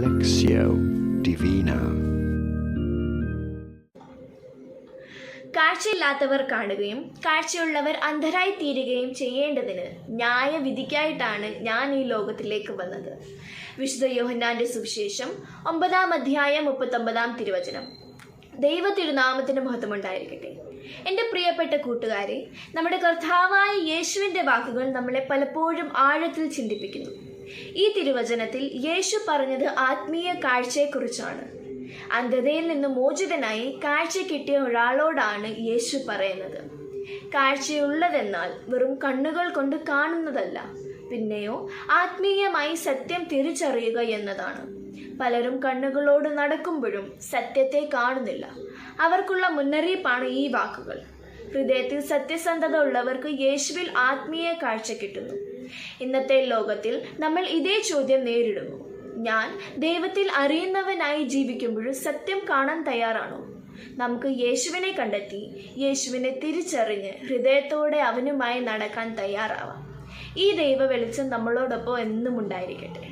Lectio Divina. കാഴ്ചയില്ലാത്തവർ കാണുകയും കാഴ്ചയുള്ളവർ അന്ധരായി തീരുകയും ചെയ്യേണ്ടതിന് ന്യായവിധിക്കായിട്ടാണ് ഞാൻ ഈ ലോകത്തിലേക്ക് വന്നത്. വിശുദ്ധ യോഹന്നാന്റെ സുവിശേഷം 9-ാം അധ്യായം 39-ാം തിരുവചനം. ദൈവ തിരുനാമത്തിന് മഹത്വമുണ്ടായിരിക്കട്ടെ. എൻ്റെ പ്രിയപ്പെട്ട കൂട്ടുകാരെ, നമ്മുടെ കർത്താവായ യേശുവിൻ്റെ വാക്കുകൾ നമ്മളെ പലപ്പോഴും ആഴത്തിൽ ചിന്തിപ്പിക്കുന്നു. ഈ തിരുവചനത്തിൽ യേശു പറഞ്ഞത് ആത്മീയ കാഴ്ചയെക്കുറിച്ചാണ്. അന്ധതയിൽ നിന്ന് മോചിതനായി കാഴ്ച കിട്ടിയ ഒരാളോടാണ് യേശു പറയുന്നത്. കാഴ്ചയുള്ളതെന്നാൽ വെറും കണ്ണുകൾ കൊണ്ട് കാണുന്നതല്ല, പിന്നെയോ ആത്മീയമായി സത്യം തിരിച്ചറിയുക എന്നതാണ്. പലരും കണ്ണുകളോട് നടക്കുമ്പോഴും സത്യത്തെ കാണുന്നില്ല. അവർക്കുള്ള മുന്നറിയിപ്പാണ് ഈ വാക്കുകൾ. ഹൃദയത്തിൽ സത്യസന്ധത ഉള്ളവർക്ക് യേശുവിൽ ആത്മീയ കാഴ്ച കിട്ടുന്നു. ഇന്നത്തെ ലോകത്തിൽ നമ്മൾ ഇതേ ചോദ്യം നേരിടുന്നു. ഞാൻ ദൈവത്തിൽ അറിയുന്നവനായി ജീവിക്കുമ്പോഴും സത്യം കാണാൻ തയ്യാറാണോ? നമുക്ക് യേശുവിനെ കണ്ടെത്തി യേശുവിനെ തിരിച്ചറിഞ്ഞ് ഹൃദയത്തോടെ അവനുമായി നടക്കാൻ തയ്യാറാവാം. ഈ ദൈവ വെളിച്ചം നമ്മളോടൊപ്പം എന്നും ഉണ്ടായിരിക്കട്ടെ.